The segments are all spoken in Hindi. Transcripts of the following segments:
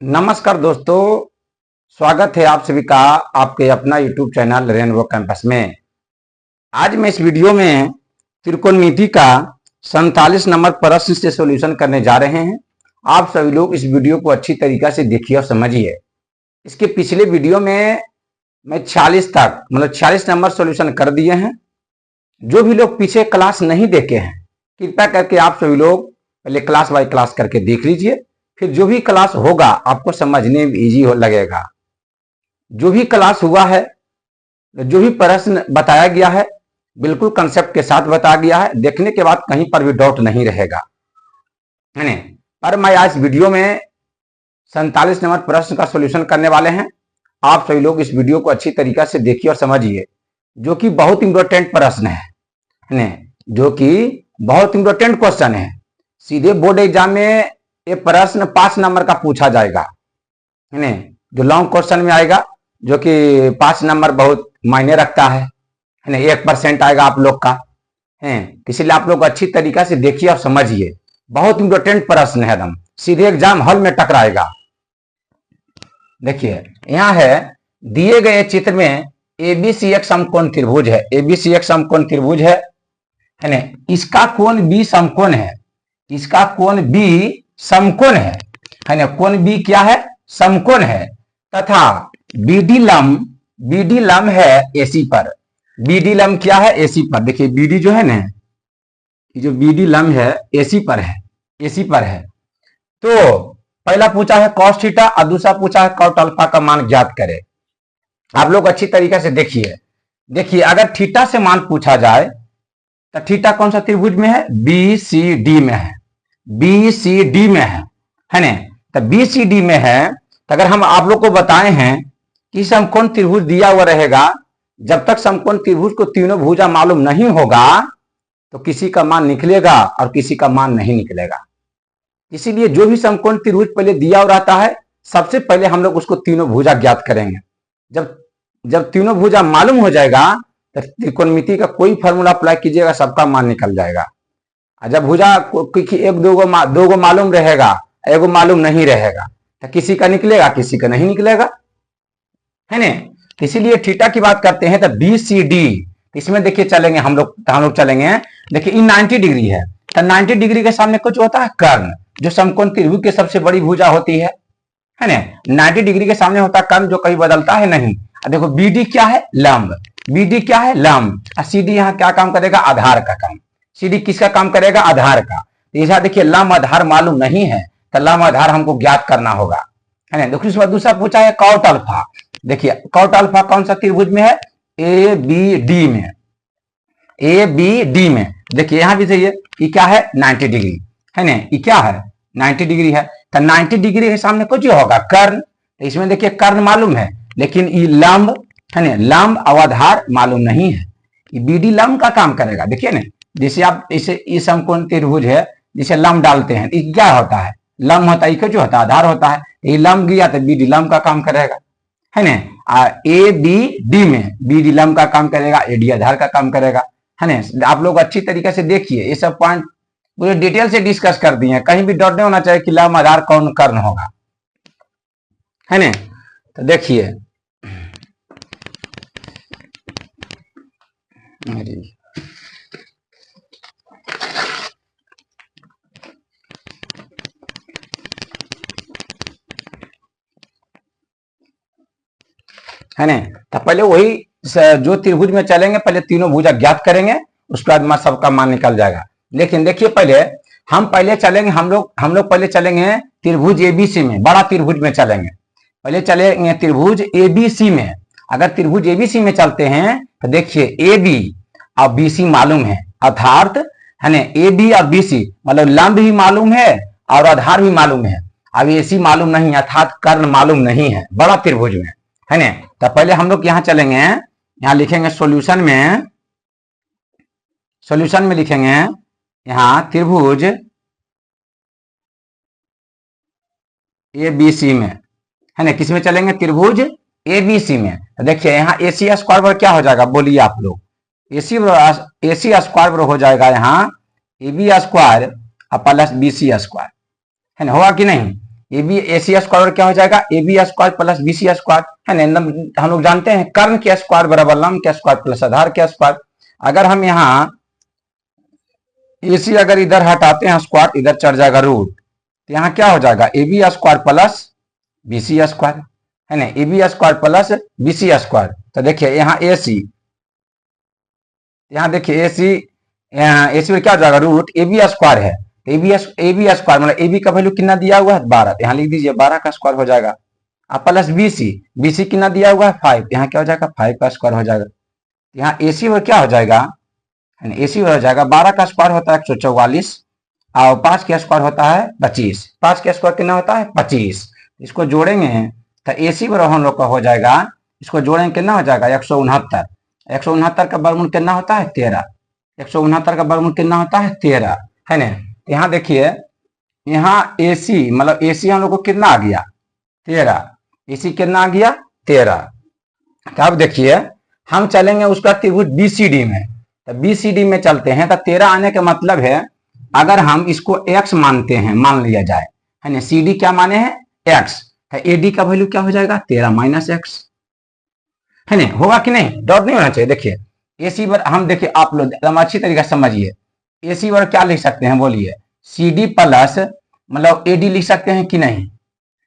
नमस्कार दोस्तों, स्वागत है आप सभी का आपके अपना यूट्यूब चैनल रेनबो कैंपस में। आज मैं इस वीडियो में त्रिकोणमिति का 47 नंबर प्रश्न से सॉल्यूशन करने जा रहे हैं। आप सभी लोग इस वीडियो को अच्छी तरीका से देखिए और समझिए। इसके पिछले वीडियो में मैं 46 नंबर सॉल्यूशन कर दिए हैं। जो भी लोग पीछे क्लास नहीं देखे हैं, कृपया करके आप सभी लोग पहले क्लास बाय क्लास करके देख लीजिए, फिर जो भी क्लास होगा आपको समझने में इजी हो लगेगा। जो भी क्लास हुआ है, जो भी प्रश्न बताया गया है, बिल्कुल कंसेप्ट के साथ बताया गया है। देखने के बाद कहीं पर भी डाउट नहीं रहेगा, है ना। पर मैं आज वीडियो में 47 नंबर प्रश्न का सॉल्यूशन करने वाले हैं। आप सभी लोग इस वीडियो को अच्छी तरीका से देखिए और समझिए, जो कि बहुत इंपॉर्टेंट प्रश्न है ना, जो कि बहुत इंपॉर्टेंट क्वेश्चन है। सीधे बोर्ड एग्जाम में ये प्रश्न 5 नंबर का पूछा जाएगा, है ना। जो लॉन्ग क्वेश्चन में आएगा, जो कि 5 नंबर बहुत मायने रखता है ना। 1% आएगा आप लोग का, है। इसलिए आप लोग अच्छी तरीका से देखिए और समझिए। बहुत इंपॉर्टेंट प्रश्न है, एकदम सीधे एग्जाम हॉल में टकराएगा। देखिए यहाँ है, दिए गए चित्र में एबीसी एक समकोण त्रिभुज है। एबीसी एक समकोण त्रिभुज है ना। इसका कोण बी समकोण है। इसका कोण बी समकोण है ना। कोण बी क्या है? समकोण है। तथा बीडी लंब है एसी पर। बीडी लंब क्या है? एसी पर। देखिए बीडी जो है ना, ये जो बीडी लंब है एसी पर है, एसी पर है। तो पहला पूछा है कॉस थीटा और दूसरा पूछा है कॉट अल्फा का मान ज्ञात करें। आप लोग अच्छी तरीके से देखिए। देखिए अगर थीटा से मान पूछा जाए तो थीटा कौन सा त्रिभुज में है? बी सी डी में है। बी सी डी में है ना। तो बी सी डी में है, तो अगर हम आप लोग को बताए हैं कि समकोण त्रिभुज दिया हुआ रहेगा, जब तक समकोण त्रिभुज को तीनों भुजा मालूम नहीं होगा तो किसी का मान निकलेगा और किसी का मान नहीं निकलेगा। इसीलिए जो भी समकोण त्रिभुज पहले दिया हुआ रहता है, सबसे पहले हम लोग उसको तीनों भुजा ज्ञात करेंगे। जब तीनों भुजा मालूम हो जाएगा तो त्रिकोणमिति का कोई फॉर्मूला अप्लाई कीजिएगा, सबका मान निकल जाएगा। जब भुजा एक दो गो मालूम रहेगा, एगो मालूम नहीं रहेगा, तो किसी का निकलेगा, किसी का नहीं निकलेगा, है ना। इसीलिए थीटा की बात करते हैं तो बी सी डी, इसमें देखिए चलेंगे हम लोग चलेंगे। देखिए इन 90 डिग्री है, तो 90 डिग्री के सामने कुछ होता है कर्ण, जो समकोण त्रिभुज की सबसे बड़ी भुजा होती है ना। 90 डिग्री के सामने होता है कर्ण, जो कहीं बदलता है नहीं। देखो बीडी क्या है? लंब। बीडी क्या है? लंब। और सीडी यहाँ क्या काम करेगा? आधार का काम। सीडी किसका काम करेगा? आधार का। तो यहाँ देखिए लंब आधार मालूम नहीं है, तो लंब आधार हमको ज्ञात करना होगा, है ना। देखो इसमें दूसरा पूछा है कॉट अल्फा। देखिए कॉट अल्फा कौन सा त्रिभुज में है? ए बी डी में। ए बी डी में देखिए यहाँ भी चाहिए, ये क्या है? 90 डिग्री, है ना। ये क्या है? 90 डिग्री है। तो 90 डिग्री के सामने कुछ होगा कर्ण। तो इसमें देखिए कर्ण मालूम है, लेकिन ये लंब, है ना, लंब और आधार मालूम नहीं है। ये बीडी लंब का काम करेगा। देखिए ना, जैसे आप इसे समकोण त्रिभुज है, जिसे लंब डालते हैं, ये क्या होता है? लंब होता है, ये जो होता है आधार होता है। ये लंब गया तो बीडी लंब का काम करेगा, है ना। ए बी डी में बीडी लंब का काम करेगा, एडी आधार का काम करेगा, है ना। आप लोग अच्छी तरीके से देखिए, ये सब पॉइंट पूरे डिटेल से डिस्कस कर दिए हैं। कहीं भी डाउट नहीं होना चाहिए कि लंब आधार कौन कर्ण होगा, है ना। तो देखिए है ना। तो पहले वही जो त्रिभुज में चलेंगे, पहले तीनों भुजा ज्ञात करेंगे, उसके बाद सबका मान निकल जाएगा। लेकिन देखिए पहले हम चलेंगे, हम लोग पहले चलेंगे त्रिभुज एबीसी में, बड़ा त्रिभुज में चलेंगे। पहले चलेंगे त्रिभुज एबीसी में। अगर त्रिभुज एबीसी में चलते हैं तो देखिए ए बी और बीसी मालूम है, अर्थात है ना, ए बी और बीसी मतलब लंब भी मालूम है और आधार भी मालूम है। अब एसी मालूम नहीं, अर्थात कर्ण मालूम नहीं है बड़ा त्रिभुज में, है ना। तो पहले हम लोग यहाँ चलेंगे, यहाँ लिखेंगे सॉल्यूशन में लिखेंगे यहाँ त्रिभुज ए बी सी में, है ना। किस में चलेंगे? त्रिभुज ए बी सी में। तो देखिए यहाँ ए सी स्क्वायर बराबर क्या हो जाएगा? बोलिए आप लोग। ए सी स्क्वायर बराबर हो जाएगा यहाँ ए बी स्क्वायर और प्लस बी सी स्क्वायर, है ना। होगा कि नहीं? A B A C square क्या हो जाएगा, A B square plus B C square, है ना। हम लोग जानते हैं कर्ण के स्क्वायर बराबर लंब के स्क्वायर प्लस आधार के स्क्वायर। अगर हम यहाँ ए सी अगर इधर हटाते हैं स्क्वायर, इधर चढ़ जाएगा रूट, तो यहाँ क्या हो जाएगा, A B square plus B C square, है ना, A B square plus B C square. तो देखिए यहाँ ए सी, यहाँ देखिए ए सी में क्या हो जाएगा, रूट ए बी स्क्वायर है, ए बी स्क्वायर मतलब ए बी का वैल्यू कितना दिया हुआ है 12, यहाँ लिख दीजिए 12 का स्क्वायर हो जाएगा। अब प्लस बी सी कितना दिया हुआ है 5, यहाँ क्या हो जाएगा 5 का स्क्वायर हो जाएगा। यहाँ ए सी में क्या हो जाएगा, है ना, ए सी हो जाएगा 12 का स्क्वायर होता है 144 और 5 का स्क्वायर होता है 25, 5 का स्क्वायर कितना होता है 25। इसको जोड़ेंगे तो ए सी बराबर हम लोग का हो जाएगा, इसको जोड़ेंगे कितना हो जाएगा 169, 169 का वर्गमूल कितना होता है 13, 169 का वर्गमूल कितना होता है 13, है ना। यहाँ देखिए यहाँ ए सी मतलब ए सी हम लोग को कितना आ गया 13, ए सी कितना आ गया 13। तो अब देखिए हम चलेंगे उसका त्रिभुज बी सी डी में, तो बी सी डी में चलते हैं तो 13 आने का मतलब है अगर हम इसको x मानते हैं, मान लिया जाए, है ना, सी डी क्या माने हैं x, है ए डी का वैल्यू क्या हो जाएगा 13 माइनस एक्स, है ना, होगा कि नहीं, डाउट नहीं होना चाहिए। देखिए ए सी पर हम देखिए आप लोग एकदम अच्छी तरीके से समझिए, ए सी पर क्या लिख सकते हैं बोलिए, सी डी प्लस मतलब ए डी लिख सकते हैं कि नहीं,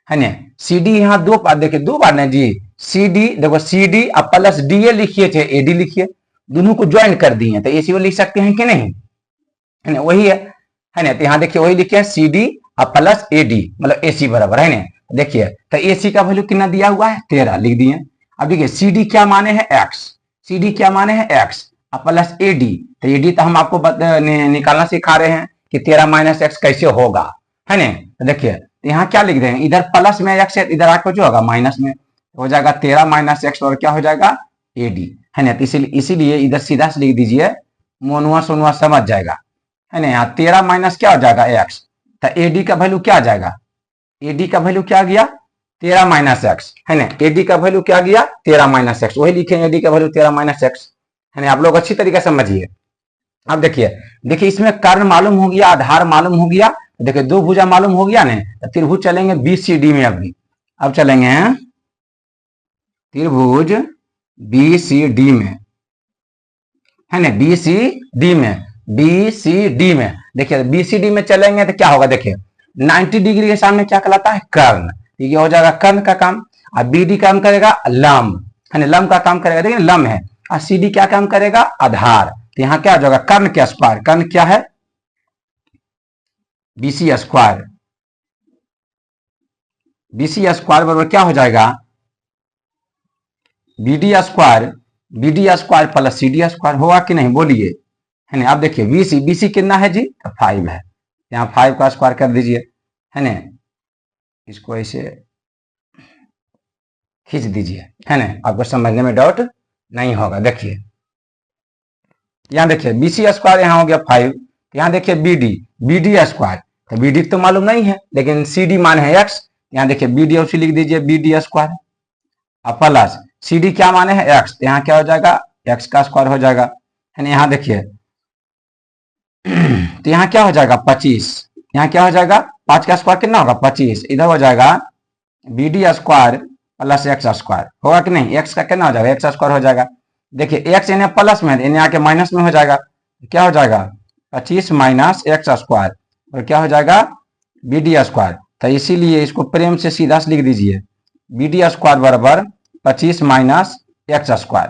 है ना। सी डी यहाँ दो बार देखिए, दो बार ना जी, सी डी देखो सी डी अब प्लस डी ए लिखिए चाहे ए डी लिखिए, दोनों को ज्वाइन कर दिए तो ए सी लिख सकते हैं कि नहीं, है ना, वही है ना। तो यहाँ देखिए वही लिखे सी डी अब प्लस ए डी मतलब ए सी बराबर, है ना। देखिए तो ए सी का वैल्यू कितना दिया हुआ है 13 लिख दिए। अब देखिए सी डी क्या माने हैं एक्स, सी डी क्या माने हैं एक्स अब प्लस ए डी, तो ए डी तो हम आपको निकालना सिखा रहे हैं कि 13 माइनस एक्स कैसे होगा, है ना। तो देखिए यहाँ क्या लिख देंगे, इधर प्लस में एक्स है, इधर आके जो होगा माइनस में हो जाएगा 13 माइनस एक्स और क्या हो जाएगा ए डी, है ना। इसीलिए इधर सीधा से लिख दीजिए, मोनुआ सोनुआ समझ जाएगा, है ना। यहाँ 13 माइनस क्या हो जाएगा एक्स, तो ए डी का वैल्यू क्या आ जाएगा, ए डी का वैल्यू क्या आ गया 13 माइनस एक्स, है ना, ए डी का वैल्यू क्या आ गया 13 माइनस एक्स, वही लिखेंगे ए डी का वैल्यू 13 माइनस एक्स, है ना। आप लोग अच्छी तरीके से समझिए। अब देखिए इसमें कर्ण मालूम हो गया, आधार मालूम हो गया, देखिए दो भुजा मालूम हो गया ना, तो त्रिभुज चलेंगे बी सी डी में। अभी अब चलेंगे त्रिभुज बी सी डी में, है ना, बी सी डी में, बी सी डी में देखिए बी सी डी में चलेंगे तो क्या होगा, देखिए 90 डिग्री के सामने क्या कहलाता है कर्ण, ठीक है, हो जाएगा कर्ण का काम। अब बी डी काम करेगा लंब, है ना, लंब का काम करेगा, देखिए लंब है, और सी डी क्या काम करेगा आधार। तो यहाँ क्या हो जाएगा कर्ण के स्क्वायर, कर्ण क्या है B C square, B C square बराबर क्या हो जाएगा B D square plus C D square, होगा कि नहीं बोलिए, है ना। अब देखिए बी सी कितना है जी, तो 5 है, यहाँ 5 का स्क्वायर कर दीजिए, है ना, इसको ऐसे खींच दीजिए, है ना, आपको समझने में डाउट नहीं होगा। देखिए यहाँ देखिए बी सी स्क्वायर यहाँ हो गया 5, यहाँ देखिए बी डी स्क्वायर, तो बी डी तो मालूम नहीं है लेकिन सी डी मान है एक्स, यहाँ देखिए बी डी उसी लिख दीजिए बी डी स्क्वायर, अब प्लस सी डी क्या माने हैं एक्स, तो यहाँ क्या हो जाएगा एक्स का स्क्वायर हो जाएगा, है ना। यहाँ देखिए तो यहाँ क्या हो जाएगा 25, यहाँ क्या हो जाएगा 5 का स्क्वायर कितना होगा 25, इधर हो जाएगा B D square plus X square, होगा कि नहीं, एक्स का कितना हो जाएगा एक्स स्क्वायर हो जाएगा। देखिए एक्स इन्हें प्लस में इन्हें आके माइनस में हो जाएगा, क्या हो जाएगा 25 माइनस एक्स स्क्वायर और क्या हो जाएगा बी डी स्क्वायर। तो इसीलिए इसको प्रेम से सीधा से लिख दीजिए बी डी स्क्वायर बराबर 25 minus X square,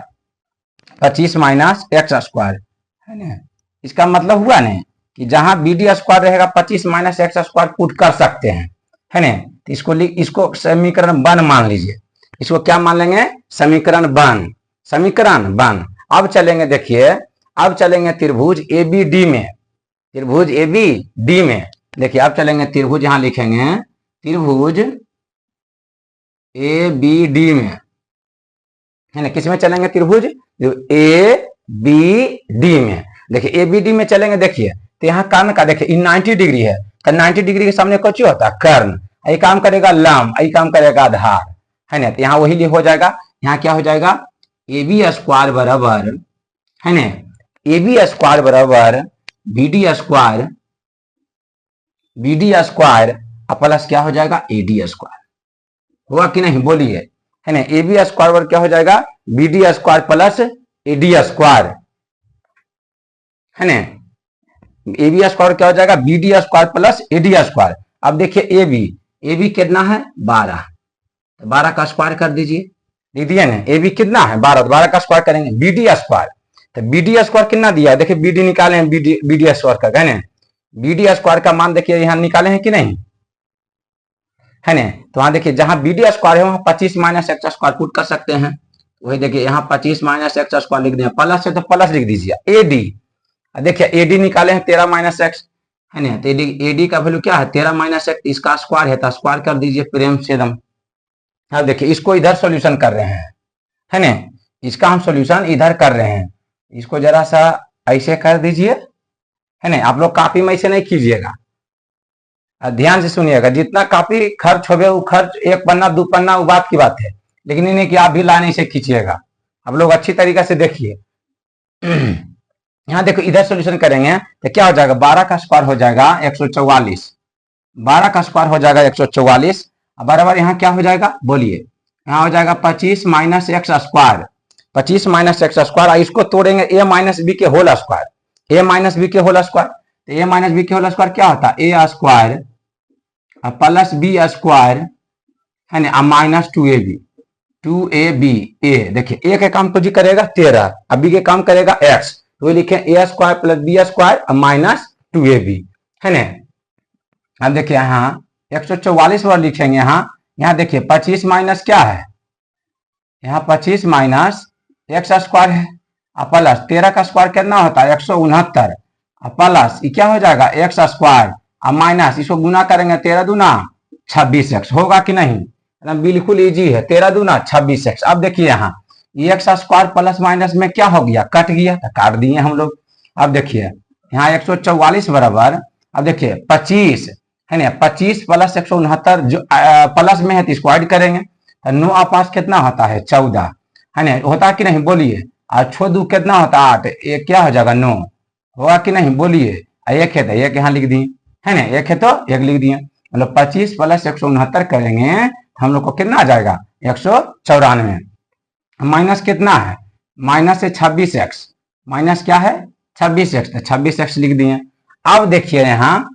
25 minus X square, है ना। इसका मतलब हुआ ना कि जहां बी डी स्क्वायर रहेगा 25 माइनस एक्स स्क्वायर पुट कर सकते हैं, है ना। तो इसको समीकरण 1 मान लीजिए, इसको क्या मान लेंगे समीकरण 1, समीकरण 1। अब चलेंगे देखिए, अब चलेंगे त्रिभुज ए बी डी में, त्रिभुज ए बी डी में देखिए अब चलेंगे त्रिभुज, यहां लिखेंगे त्रिभुज ए बी डी में, है ना, किस में चलेंगे त्रिभुज ए बी डी में। देखिए ए बी डी में चलेंगे, देखिए तो यहाँ कर्ण का देखिए 90 डिग्री है, तो 90 डिग्री के सामने कुछ होता है कर्ण, ये काम करेगा लंब, ये काम करेगा आधार, है ना। तो यहाँ वही हो जाएगा, यहाँ क्या हो जाएगा ए बी स्क्वायर बराबर, है ना, ए बी स्क्वायर बराबर बी डी स्क्वायर और प्लस क्या हो जाएगा AD स्क्वायर, हुआ कि नहीं बोलिए, है ना। AB स्क्वायर वर्ग क्या हो जाएगा BD square plus AD square, है ना। AB स्क्वायर क्या हो जाएगा BD square plus AD square. अब देखिए AB कितना है 12, तो 12 का स्क्वायर कर दीजिए, लिख दिया ना। AB कितना है 12, 12 का स्क्वायर करेंगे BD स्क्वायर, तो BD स्क्वायर कितना दिया, देखिए BD निकाले हैं, BD स्क्वायर का, है ना। BD स्क्वायर का मान देखिए यहाँ निकाले हैं कि नहीं, है ना। तो वहां देखिए जहां BD स्क्वायर है वहां 25 माइनस एक्स स्क्वायर पुट कर सकते हैं, वही देखिए यहाँ 25 माइनस एक्स स्क्वायर लिख दिया, प्लस है तो प्लस लिख दीजिए AD। देखिए AD निकाले हैं 13 माइनस एक्स, है ना। तो AD का वैल्यू क्या है 13 माइनस एक्स, इसका स्क्वायर है तो स्क्वायर कर दीजिए प्रेम से एकदम। अब देखिए इसको इधर सॉल्यूशन कर रहे हैं, है ना, इसका हम सॉल्यूशन इधर कर रहे हैं, इसको जरा सा ऐसे कर दीजिए, है ना। आप लोग कॉपी में ऐसे नहीं कीजिएगा, ध्यान से सुनिएगा, जितना कॉपी खर्च हो गया वो खर्च, एक पन्ना 2 पन्ना वो बात की बात है, लेकिन इन्हें कि आप भी लाने से खींचिएगा। आप लोग अच्छी तरीके से देखिए। यहाँ देखो इधर सॉल्यूशन करेंगे तो क्या हो जाएगा 12 का स्क्वायर हो जाएगा 144, 12 का स्क्वायर हो जाएगा 144, बराबर यहाँ क्या हो जाएगा बोलिए, यहाँ हो जाएगा 25 minus X square, 25 minus X square, इसको तोड़ेंगे A माइनस बी के whole square, A minus B के होल स्क्वायर, तो A माइनस बी के होल स्क्वायर क्या होता है A square plus B square, है ना, माइनस 2AB A। देखिए A के काम को जी करेगा 13, अब B के काम करेगा x, तो लिखे A square plus B square minus 2AB, है ना। अब देखिए यहाँ 144 बार लिखेंगे, यहाँ देखिए 25 माइनस क्या है, यहाँ 25 माइनस एक्स स्क्वायर है, प्लस 13 का स्क्वायर कितना होता है 169, प्लस ये क्या हो जाएगा एक्स स्क्वायर, माइनस इसको गुना करेंगे 13 दूना 26x, होगा कि नहीं, बिल्कुल इजी है, 13 दूना 26x। अब देखिए यहाँ एक्स स्क्वायर प्लस माइनस में क्या हो गया कट गया, तो काट दिए हम लोग। अब देखिए यहाँ 144 बराबर, अब देखिए 25, है ना, 25 प्लस 169 जो प्लस में है तो इसको ऐड करेंगे, तो 9 पास कितना होता है 14, है ना, होता कि नहीं बोलिए, और 6 2 कितना होता है 8, एक क्या हो जाएगा 9, होगा कि नहीं बोलिए, एक है तो एक यहाँ लिख दिए, है ना, एक है तो एक लिख दिए, मतलब 25 प्लस 169 करेंगे हम लोग को कितना आ जाएगा 194, माइनस कितना है माइनस है 26x, माइनस क्या है 26x, तो 26x लिख दिए। अब देखिए यहाँ,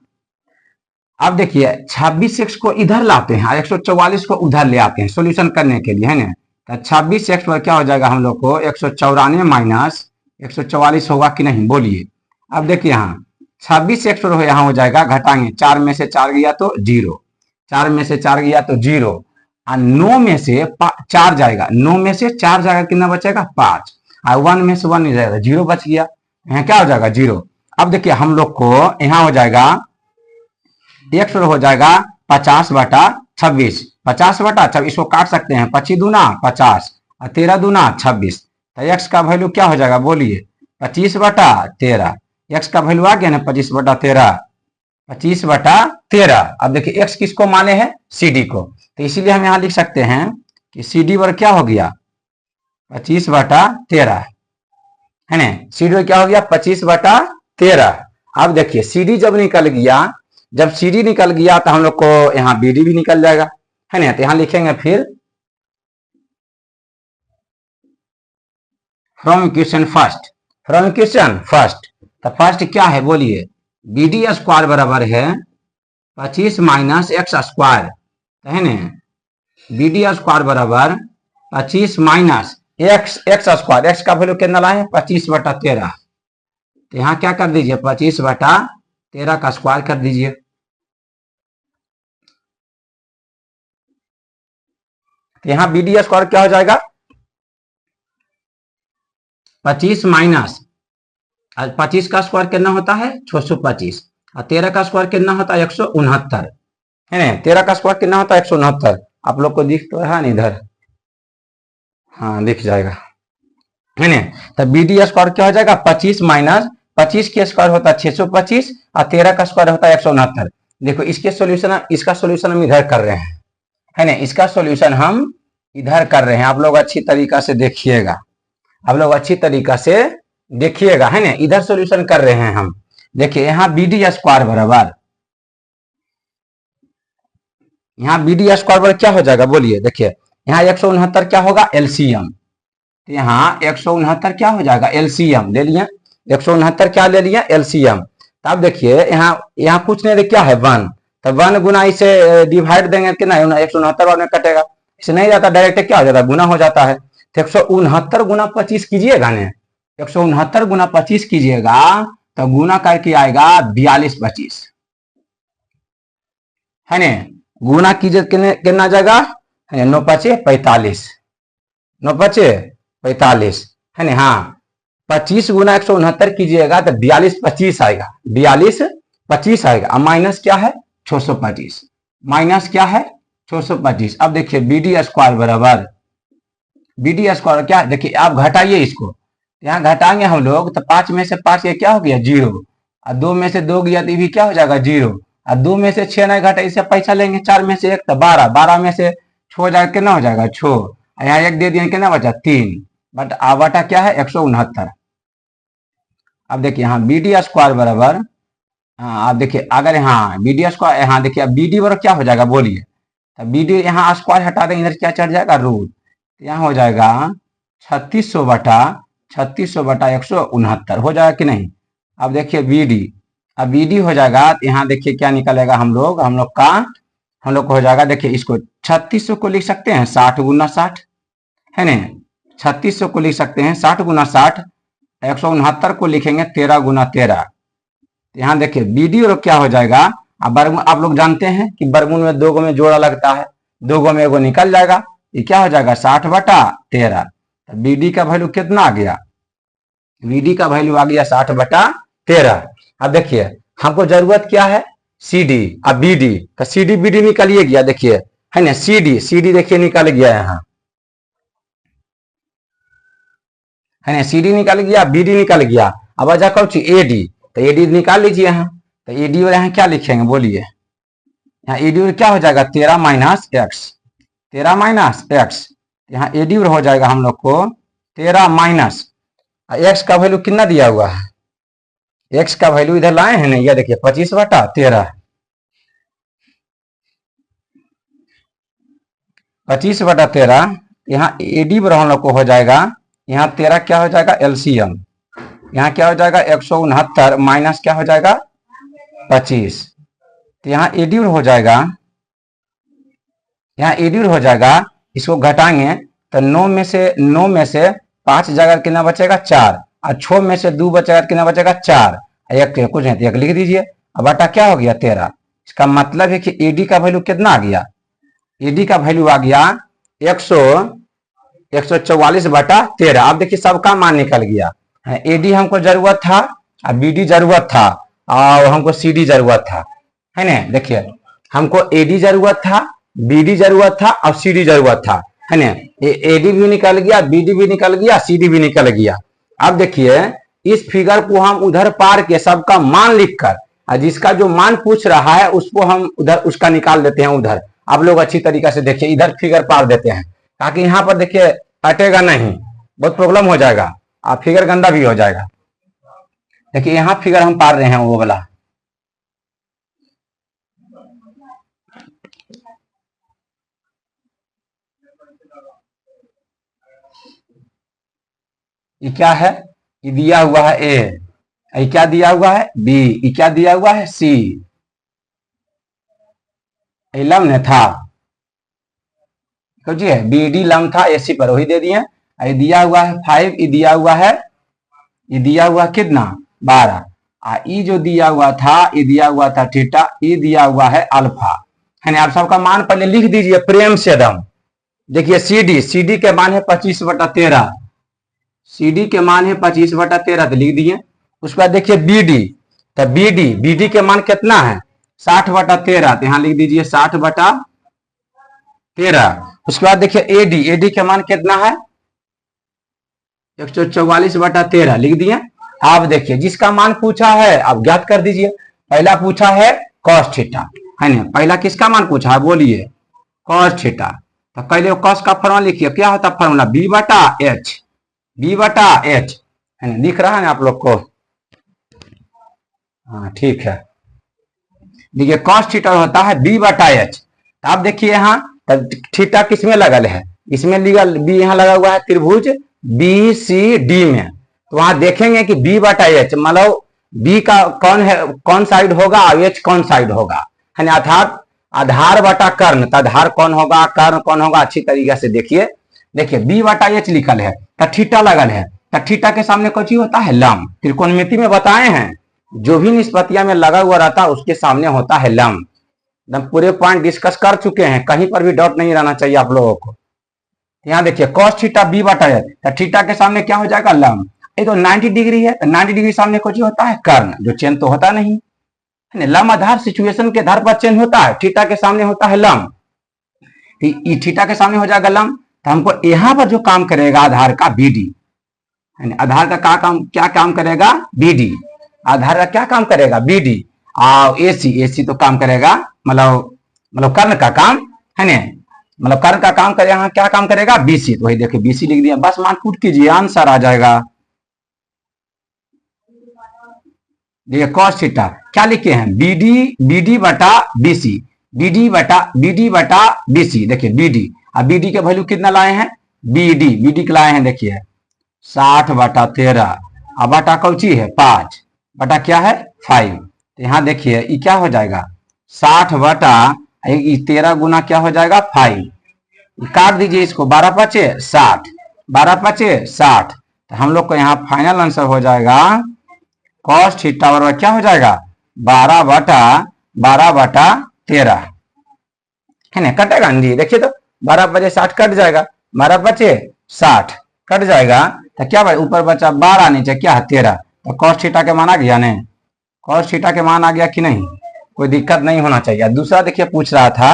अब देखिए 26x को इधर लाते हैं और 144 को उधर ले आते हैं सॉल्यूशन करने के लिए, है ना। तो 26x पर क्या हो जाएगा हम लोग को 194 माइनस 144 होगा कि नहीं बोलिए। अब देखिए यहाँ 26x पर यहाँ हो जाएगा, घटाएंगे 4 में से 4 गया तो 0, 4 में से 4 गया तो 0, और 9 में से 4 जाएगा, 9 में से 4 जाएगा कितना बचेगा 5, और 1 में से 1 नहीं जाएगा 0 बच गया, यहाँ क्या हो जाएगा 0। अब देखिए हम लोग को यहाँ हो जाएगा x हो जाएगा 50 बटा 26, 50 बटा 26, इसको काट सकते हैं 25 दूना 50 और 13 दूना 26, तो x का वैल्यू क्या हो जाएगा बोलिए 25 बटा 13, x का वैल्यू आ गया ना 25 बटा 13, 25 बटा 13। अब देखिए x किसको माने हैं CD को, तो इसीलिए हम यहाँ लिख सकते हैं कि CD वर्ग क्या हो गया 25 बटा 13, है ना, CD क्या हो गया 25 बटा 13। अब देखिए CD जब निकल गया, जब CD निकल गया तो हम लोग को यहाँ BD भी निकल जाएगा, है ना। तो यहाँ लिखेंगे फिर from question first, from question first, तो फर्स्ट क्या है बोलिए BD स्क्वायर बराबर है 25 माइनस एक्स स्क्वायर, है ना, BD स्क्वायर बराबर 25 माइनस एक्स स्क्वायर, एक्स का वैल्यू कितना लाए 25 बटा 13, तो यहाँ क्या कर दीजिए 25 बटा 13 का स्क्वायर कर दीजिए। तो यहाँ BD स्क्वायर क्या हो जाएगा 25 माइनस 25 का स्क्वायर कितना होता है 625, और 13 का स्क्वायर कितना होता है 169, है ना, 13 का स्क्वायर कितना होता है 169, आप लोग को दिख तो रहा नहीं इधर, हाँ दिख जाएगा, है ना। तो BD स्क्वायर क्या हो जाएगा 25 माइनस 25 के स्क्वायर होता है 625 और 13 का स्क्वायर होता है 169। देखो इसके सॉल्यूशन, इसका सॉल्यूशन हम इधर कर रहे हैं, है ना, इसका सॉल्यूशन हम इधर कर रहे हैं, आप लोग अच्छी तरीका से देखिएगा, आप लोग अच्छी तरीका से देखिएगा, है ना, इधर सॉल्यूशन कर रहे हैं हम। देखिए यहाँ BD स्क्वायर बराबर यहाँ बी डी स्क्वायर बराबर क्या हो जाएगा बोलिए, देखिए यहाँ 169 क्या होगा एलसीएम, तो यहाँ 169 क्या हो जाएगा एलसीएम ले लिया, 169 क्या ले लिया एलसीएम। तो अब देखिए यहाँ यहाँ कुछ नहीं, क्या है 1, तो 1 गुना इसे डिवाइड देंगे कितना 169 बाद में कटेगा, इसे नहीं जाता डायरेक्ट क्या हो जाता है गुना हो जाता है। तो 169 गुना 25 कीजिएगा ना, 169 गुना 25 कीजिएगा तो गुना करके आएगा 4225 है ना, गुना कीजिए कितना जाएगा 9 5 45, 9 5 45 है ना। हाँ 25 गुना 169 कीजिएगा तो 4225 आएगा, 4225 आएगा। अब माइनस क्या है 625, माइनस क्या है 625। अब देखिए बी डी स्क्वायर बराबर, बी डी स्क्वायर क्या है, देखिए आप घटाइए इसको, यहाँ घटाएंगे हम लोग तो 5 में से 5 ये क्या हो गया 0, और 2 में से 2 गया तो ये भी क्या हो जाएगा 0, और 2 में से 6 नहीं घटा इससे पैसा लेंगे, 4 में से 1 तो 12, 12 में से 6 हो जाएगा कितना हो जाएगा 6, यहाँ 1 दे दिए कितना बचा 3, बट आवटा क्या है 169। अब देखिए यहाँ बी डी स्क्वायर बराबर, हाँ आप देखिए अगर यहाँ बी डी स्क्वायर, यहाँ देखिए अब बी डी बराबर क्या हो जाएगा बोलिए, तो बी डी यहाँ स्क्वायर हटा देंगे इधर क्या चढ़ जाएगा रूट, तो यहाँ हो जाएगा 3600 बटा 169 हो जाएगा कि नहीं। अब देखिए बी डी, अब बी डी हो जाएगा तो यहाँ देखिए क्या निकलेगा हम लोग को हो जाएगा, देखिए इसको 3600 को लिख सकते हैं 60 गुना 60 है ना, 3600 को लिख सकते हैं 60 गुना 60, 169 को लिखेंगे 13 गुना 13। यहाँ देखिए बी डी और क्या हो जाएगा, अब वर्गमूल आप लोग जानते हैं कि वर्गमूल में 2 में जोड़ा लगता है, 2 में एगो निकल जाएगा, ये क्या हो जाएगा 60 बटा 13। तो बी डी का वैल्यू कितना आ गया, बी डी का वैल्यू आ गया 60 बटा 13। अब देखिए हमको जरूरत क्या है सी डी, अब बी डी का सी डी बी डी निकलिए गया, देखिए है ना सी डी देखिए निकल गया यहाँ है ना, सी डी निकल गया बी डी निकल गया। अब आजा कौन सी ए डी, तो ए डी निकाल लीजिए यहाँ, तो ए डी और यहाँ क्या लिखेंगे बोलिए, यहाँ ए डी और क्या हो जाएगा 13 माइनस एक्स, 13 माइनस एक्स, यहाँ ए डी हो जाएगा हम लोग को 13 माइनस एक्स का वैल्यू कितना दिया हुआ है, एक्स का वैल्यू इधर लाए हैं ना, ये देखिए 25 बटा 13, 25 बटा 13, यहाँ ए डी हम लोग को हो जाएगा, यहाँ 13 क्या हो जाएगा एलसीएम, यहाँ क्या हो जाएगा 169 माइनस क्या हो जाएगा 25, तो यहाँ ए डी हो जाएगा, यहाँ ए डी हो जाएगा, इसको घटाएंगे तो 9 में से 5 जाएगा कितना बचेगा 4, और 6 में से 2 बचेगा कितना बचेगा 4, एक कुछ नहीं तो 1 लिख दीजिए। अब बटा क्या हो गया 13, इसका मतलब है कि एडी का वैल्यू कितना आ गया, एडी का वैल्यू आ गया 144 बटा 13। अब देखिए सबका मान निकल गया, एडी हमको जरूरत था और बीडी जरूरत था और हमको सीडी जरूरत था, है ना। देखिए हमको एडी जरूरत था, बीडी जरूरत था और सीडी जरूरत था, है ना। एडी भी निकल गया, बीडी भी निकल गया, सीडी भी निकल गया। अब देखिए इस फिगर को हम उधर पार के सबका मान लिखकर, और जिसका जो मान पूछ रहा है उसको हम उधर उसका निकाल देते हैं उधर। आप लोग अच्छी तरीके से देखिए, इधर फिगर पार देते हैं ताकि यहाँ पर देखिए अटेगा नहीं, बहुत प्रॉब्लम हो जाएगा और फिगर गंदा भी हो जाएगा। देखिए यहाँ फिगर हम पार रहे हैं वो वाला, ये क्या है, ये दिया हुआ है ए, ये क्या दिया हुआ है बी, ये क्या दिया हुआ है सी, ये लम्ब था जी, बी डी लम्ब था एसी पर वही दे दिए। ये दिया हुआ है 5, ये दिया हुआ है, ये दिया हुआ कितना 12, ये जो दिया हुआ था ये दिया हुआ था थीटा, ये दिया हुआ है अल्फा, है ना। आप सबका मान पहले लिख दीजिए प्रेम से दम। देखिए सीडी के मान है 25 बटा 13, सीडी के मान है 25 बटा 13 तो लिख दिए। उसके बाद देखिए बीडी, तो बीडी के मान कितना है 60 बटा 13, तो यहाँ लिख दीजिए 60 बटा 13। उसके बाद देखिए एडी के मान कितना है 144 बटा 13 लिख दिए। आप देखिए जिसका मान पूछा है आप ज्ञात कर दीजिए। पहला पूछा है कॉस थीटा, है ना। पहला किसका मान पूछा है बोलिए कॉस थीटा, तो पहले कॉस का फॉर्मूला लिखिए, क्या होता है फॉर्मूला बी बटा एच, बी बटा एच, है ना। दिख रहा है ना आप लोग को, हाँ ठीक है। देखिए कॉस थीटा होता है बी बटा एच, तो आप देखिए यहाँ थीटा किसमें लगल है, इसमें लीगल बी यहाँ लगा हुआ है त्रिभुज बी सी डी में। तो वहां देखेंगे कि बी बटा एच मतलब बी का कौन है, कौन साइड होगा और एच कौन साइड होगा, है ना। अर्थात आधार बटा कर्ण, तो आधार कौन होगा कर्ण कौन होगा, अच्छी तरीके से देखिए। देखिए बी बटा एच लिखल है तो थीटा लगल है, तो थीटा के सामने कौन चीज होता है, लंब। त्रिकोणमिति में बताए हैं जो भी निष्पत्तियां में लगा हुआ रहता है उसके सामने होता है लंब। एकदम पूरे पॉइंट डिस्कस कर चुके हैं, कहीं पर भी डाउट नहीं रहना चाहिए आप लोगों को। यहाँ देखिए cos थीटा बी बटा एच, तो थीटा के सामने क्या हो जाएगा, लंब। ये तो 90 डिग्री है, तो 90 डिग्री सामने कुछ होता है कर्ण, जो चेंज तो होता नहीं है ना। लंब आधार सिचुएशन के आधार पर चेंज होता है, थीटा के सामने होता है लंब, थीटा के सामने हो जाएगा लंब। तो हमको यहाँ पर जो काम करेगा आधार का बीडी, आधार का क्या काम करेगा, बीडी। आधार का क्या काम करेगा, बीडी। और एसी तो काम करेगा मतलब कर्ण का काम है ना, मतलब कर्ण का काम करे, यहाँ क्या काम करेगा, बीसी। तो वही देखिए बीसी लिख दिया, बस मान पुट कीजिए आंसर आ जाएगा। देखिए cos थीटा क्या लिखे हैं, बीडी बटा बीसी, बीडी बटा बीसी। देखिए बीडी, अब बीडी के वैल्यू कितना लाए हैं, बीडी के लाए हैं देखिए 60 बटा 13, अब बटा कौची है 5 बटा क्या है 5। तो यहाँ देखिए ये क्या हो जाएगा 60 बटा 13 गुना क्या हो जाएगा 5, काट दीजिए इसको, 12 पचे 60, 12 पचे 60। तो हम लोग को यहाँ फाइनल आंसर हो जाएगा cos थीटा बराबर क्या हो जाएगा 12 बटा 13, है ना। कटेगा जी, देखिए तो 12 बजे 60 कट जाएगा, 12 बचे 60 कट जाएगा, तो क्या भाई ऊपर बचा 12 नीचे क्या है 13। तो cos थीटा के मान आ गया नहीं, cos थीटा के मान आ गया कि नहीं, कोई दिक्कत नहीं होना चाहिए। दूसरा देखिए पूछ रहा था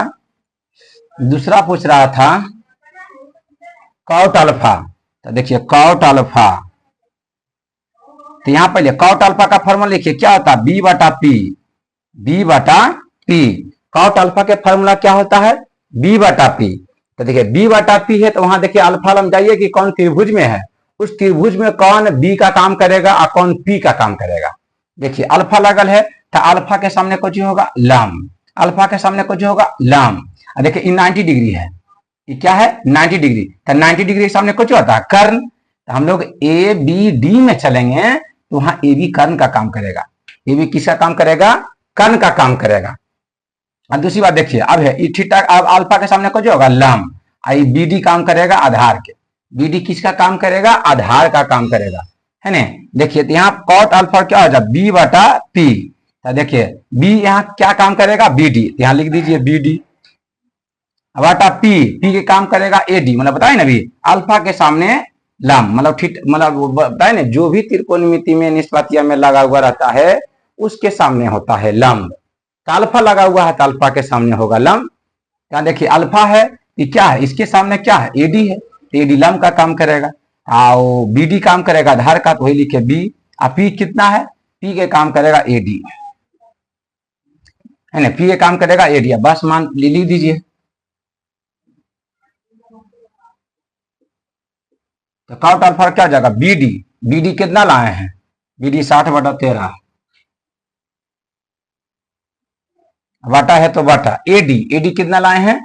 कॉट अल्फा, तो देखिए कॉट अल्फा, तो यहां पहले कॉट अल्फा का फॉर्मूला लिखिए, क्या होता है बी बटा पी। कॉट अल्फा के फॉर्मूला क्या होता है बी बटा पी। तो देखिए बी बटा पी है, तो वहां देखिए अल्फा लम जाइए कि कौन त्रिभुज में है, उस त्रिभुज में कौन बी का काम करेगा और कौन पी का काम करेगा। देखिए अल्फा लगल है, तो अल्फा के सामने कुछ होगा लंब, अल्फा के सामने कुछ होगा लंब। देखिए 90 डिग्री है, ये क्या है 90 डिग्री, तो 90 डिग्री के सामने कुछ होता है कर्ण। तो हम लोग ए बी डी में चलेंगे तो वहां ए बी कर्ण का काम करेगा, ए बी किसका काम करेगा, कर्ण का काम करेगा। और दूसरी बात देखिए अब है थीटा, अब अल्फा के सामने कुछ होगा लंब, आई बी डी काम करेगा आधार के, बी डी किसका काम करेगा, आधार का काम करेगा, है ना। देखिए यहाँ कॉट अल्फा क्या हो जाए बी बटा पी, तो देखिए बी यहाँ क्या काम करेगा बी डी, यहाँ लिख दीजिए बी डी बटा पी, पी के काम करेगा ए डी, मतलब बताए ना अभी अल्फा के सामने लंब, मतलब बताए ना जो भी त्रिकोणमिति में निष्पत्तियां में लगा हुआ रहता है उसके सामने होता है लंब। तो अल्फा लगा हुआ है तो अल्फा के सामने होगा लंब। यहाँ देखिए अल्फा है, ये क्या है, इसके सामने क्या है एडी है, तो एडी लंब का काम करेगा, और बीडी काम करेगा आधार का, तो वही लिखे बी। और पी कितना है, पी के काम करेगा एडी, है ना, पी के काम करेगा एडी, बस मान लिख दीजिए। तो कॉट अल्फा क्या हो जाएगा बीडी, बीडी कितना लाए हैं बीडी 60 बटा 13 बटा है तो बटा एडी, एडी कितना लाए हैं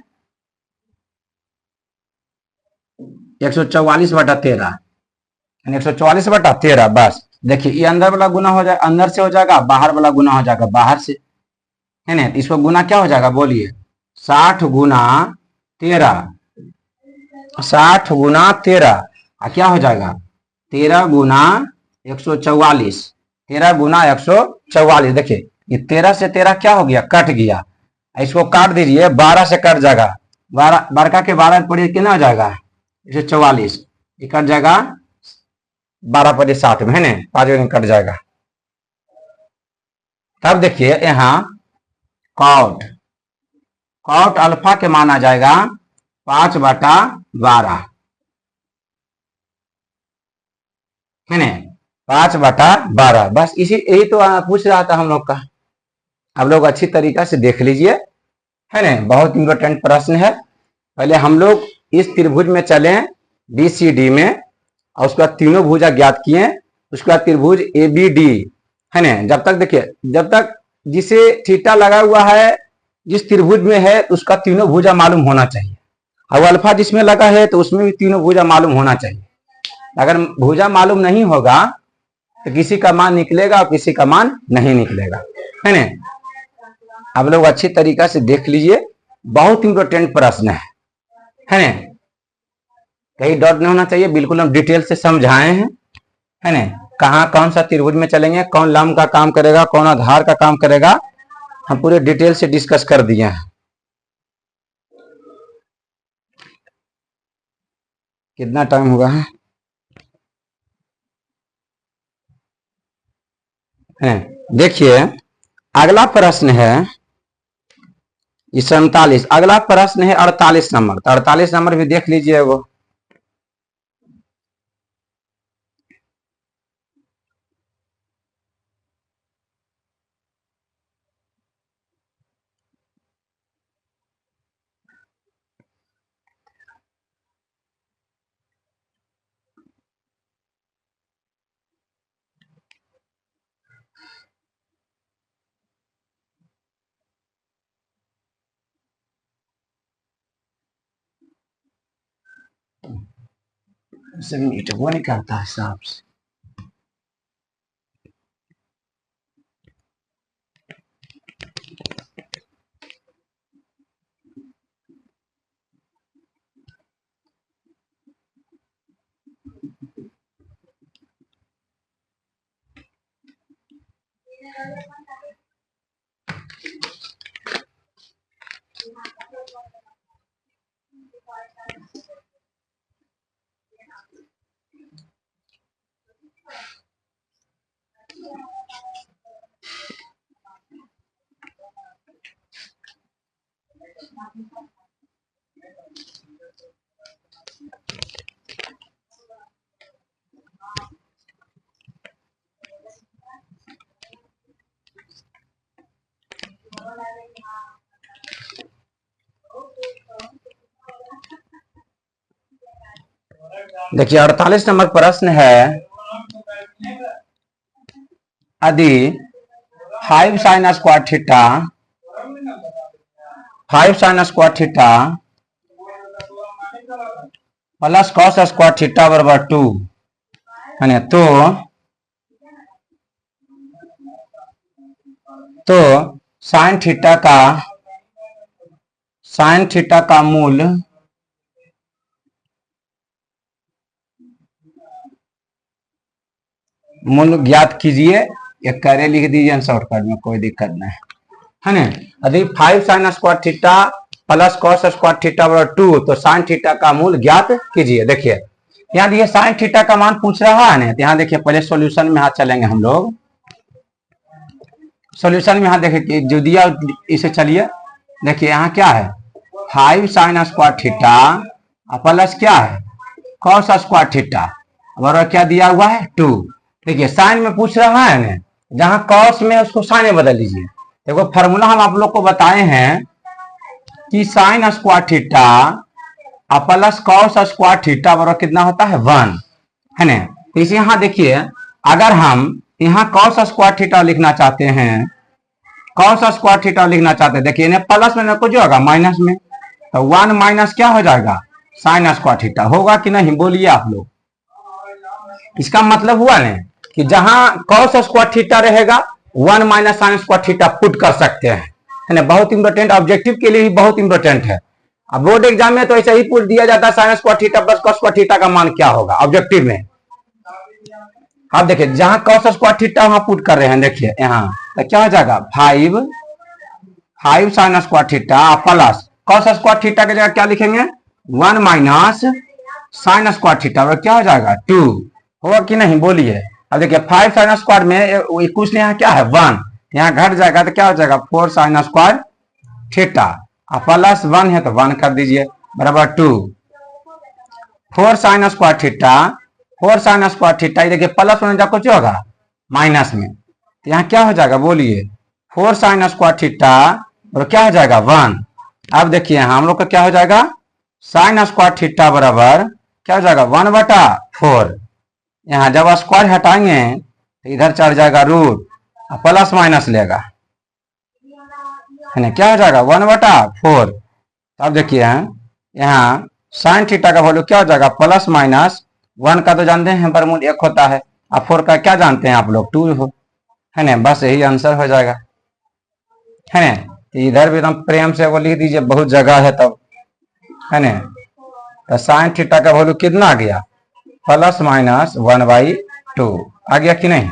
144 बटा 13, 144 बटा 13। बस देखिए ये अंदर वाला गुना हो जाएगा, अंदर से हो जाएगा, बाहर वाला गुना हो जाएगा बाहर से, है ना। इसको गुना क्या हो जाएगा बोलिए 60 गुना 13, 60 गुना 13 क्या हो जाएगा 13 गुना 144, 13 गुना 144। देखिए ये 13 से 13 क्या हो गया कट गया, इसको काट दीजिए 12 से कट जाएगा, 12 के 12 पढ़िए कितना हो जाएगा 144, ये कट जाएगा 12 पढ़िए 60 में, है ना 5 में कट जाएगा। तब देखिए यहाँ कॉट अल्फा के मान आ जाएगा 5 बटा 12, है ना 5 बटा 12। बस इसी यही तो पूछ रहा था हम लोग का, आप लोग अच्छी तरीका से देख लीजिए, है ना बहुत इंपॉर्टेंट प्रश्न है। पहले हम लोग इस त्रिभुज में चले बी सी डी में, और उसके बाद तीनों भुजा ज्ञात किए, उसके बाद त्रिभुज ए बी डी, है ना। जब तक देखिए जब तक जिसे थीटा लगा हुआ है जिस त्रिभुज में है उसका तीनों भुजा मालूम होना चाहिए। अब अल्फा जिसमें लगा है तो उसमें भी तीनों भुजा मालूम होना चाहिए। अगर भुजा मालूम नहीं होगा तो किसी का मान निकलेगा और किसी का मान नहीं निकलेगा, है ना। आप लोग अच्छी तरीका से देख लीजिए, बहुत इंपॉर्टेंट प्रश्न है ना। कहीं डाउट नहीं होना चाहिए, बिल्कुल हम डिटेल से समझाए हैं, है ना। कहाँ कौन सा त्रिभुज में चलेंगे, कौन लंब का काम करेगा, कौन आधार का काम करेगा, हम पूरे डिटेल से डिस्कस कर दिए हैं। कितना टाइम हुआ है? देखिए अगला प्रश्न है 47। अगला प्रश्न है 48 नंबर। तो 48 नंबर भी देख लीजिए वो। मीट वो नहीं करता हिसाब से। देखिए 48 नंबर प्रश्न है, यदि 5 sin square theta 5 sin square theta plus cos square theta बराबर 2 है ना, तो साइन थीटा का मूल ज्ञात कीजिए। एक करे लिख दीजिए शॉर्टकट में, कोई दिक्कत नहीं है ना। यदि 5 sin square theta plus cos square theta बराबर 2 तो साइन थीटा का मूल ज्ञात कीजिए। देखिए यहाँ देखिए साइन थीटा का मान पूछ रहा है ना, तो यहाँ देखिए पहले सॉल्यूशन में हाथ चलेंगे हम लोग। सॉल्यूशन में यहाँ देखिए जो दिया इसे चलिए, देखिए यहाँ क्या है 5 sin स्क्वायर थीटा प्लस क्या है cos स्क्वायर थीटा बराबर क्या दिया हुआ है 2। देखिए साइन में पूछ रहा है ना, जहां cos में उसको साइन में बदल लीजिए। देखो फॉर्मूला हम आप लोग को बताए हैं कि sine square theta plus cos square theta बराबर कितना होता है 1, है ना। तो इसे यहाँ देखिए, अगर हम यहाँ cos स्क्वायर थीटा लिखना चाहते हैं, cos स्क्वायर थीटा लिखना चाहते हैं, देखिए इन्हें प्लस में कुछ होगा माइनस में, तो 1 माइनस क्या हो जाएगा साइन स्क्वायर थीटा। होगा कि नहीं बोलिए आप लोग। इसका मतलब हुआ ना कि जहां cos स्क्वायर थीटा रहेगा 1 minus sine square theta put कर सकते हैं, है ना। बहुत इंपॉर्टेंट, ऑब्जेक्टिव के लिए भी बहुत इंपॉर्टेंट है। अब बोर्ड एग्जाम में तो ऐसा ही पूछ दिया जाता है sine square theta plus cos square theta का मान क्या होगा ऑब्जेक्टिव में। अब देखिए जहां cos स्क्वायर थीटा वहां पुट कर रहे हैं, देखिए यहाँ तो क्या हो जाएगा 5 sine square theta plus cos square theta की जगह क्या लिखेंगे 1 माइनस साइन स्क्वायर थीटा क्या हो जाएगा 2। होगा कि नहीं बोलिए। अब देखिए 5 साइन स्क्वायर में कुछ यहाँ क्या है 1, यहाँ घट जाएगा तो क्या हो जाएगा 4 साइन स्क्वायर थीटा प्लस 1 है तो 1 कर दीजिए बराबर 2। 4 sine square theta 4 sine square theta, देखिए प्लस में जाकर कुछ होगा माइनस में, तो यहाँ क्या हो जाएगा बोलिए 4 साइन स्क्वायर थीटा और क्या हो जाएगा 1। अब देखिए हम लोग का क्या हो जाएगा साइन स्क्वायर थीटा बराबर क्या हो जाएगा 1/4। यहाँ जब स्क्वायर हटाएंगे तो इधर चढ़ जाएगा रूट, प्लस माइनस लेगा, है ना, क्या हो जाएगा 1/4। अब देखिए यहाँ साइन थीटा का वैल्यू क्या हो जाएगा प्लस माइनस 1 का तो जानते हैं वर्गमूल 1 होता है, अब 4 का क्या जानते हैं आप लोग 2 हो, है ना, बस यही आंसर हो जाएगा, है ना। तो इधर भी एकदम प्रेम से वो लिख दीजिए, बहुत जगह है तब, है ना। तो साइन थीटा का वैल्यू कितना आ गया प्लस माइनस 1/2 आ गया कि नहीं,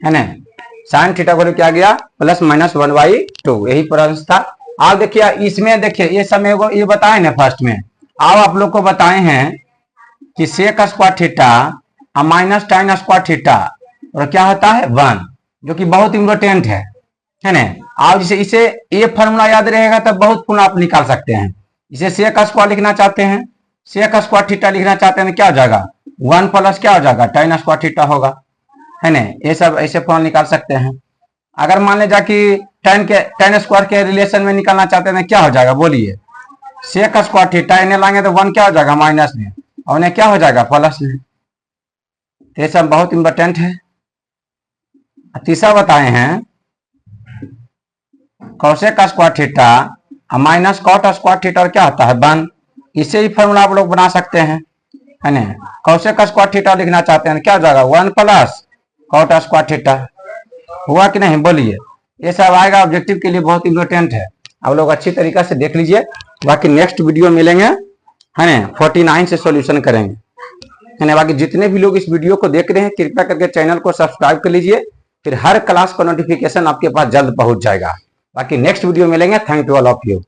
है ना। साइन थीटा वैल्यू क्या आ गया प्लस माइनस 1/2, यही प्रश्न था। आप देखिए इसमें, देखिए ये समय ये बताए ना फर्स्ट में, अब आप लोग को बताए हैं कि सेक स्क्वायर थीटा और माइनस टाइन स्क्वायर थीटा और क्या होता है 1, जो कि बहुत इंपॉर्टेंट है ना। आप जैसे इसे ये फॉर्मूला याद रहेगा तब बहुत पुनः आप निकाल सकते हैं। इसे सेक स्क्वायर लिखना चाहते हैं, सेक स्क्वायर थीटा लिखना चाहते हैं, क्या हो जाएगा 1 प्लस क्या हो जाएगा टाइन स्क्वायर थीटा होगा, है ना। ये सब ऐसे फॉर्मूला निकाल सकते हैं। अगर मान लीजिए कि टेन स्क्वायर के रिलेशन में निकालना चाहते हैं क्या हो जाएगा बोलिए, सेक स्क्वायर थीटा इन्हें लाएंगे तो 1 क्या हो जाएगा माइनस में और उन्हें क्या हो जाएगा प्लस में। ये सब बहुत इंपॉर्टेंट है। तीसरा बताए हैं cosec square theta minus cot square theta और क्या होता है 1, इसे ही फॉर्मूला आप लोग बना सकते हैं, है ना। कॉसेक स्क्वायर थीटा लिखना चाहते हैं क्या हो जाएगा 1 प्लस कॉट स्क्वायर थीटा, हुआ कि नहीं बोलिए। ये सब आएगा ऑब्जेक्टिव के लिए, बहुत इंपॉर्टेंट है, आप लोग अच्छी तरीके से देख लीजिए। बाकी नेक्स्ट वीडियो मिलेंगे, है ना, 49 से सॉल्यूशन करेंगे, है ना। बाकी जितने भी लोग इस वीडियो को देख रहे हैं कृपया करके चैनल को सब्सक्राइब कर लीजिए, फिर हर क्लास का नोटिफिकेशन आपके पास जल्द पहुंच जाएगा। बाकी नेक्स्ट वीडियो मिलेंगे। Thank you all of you.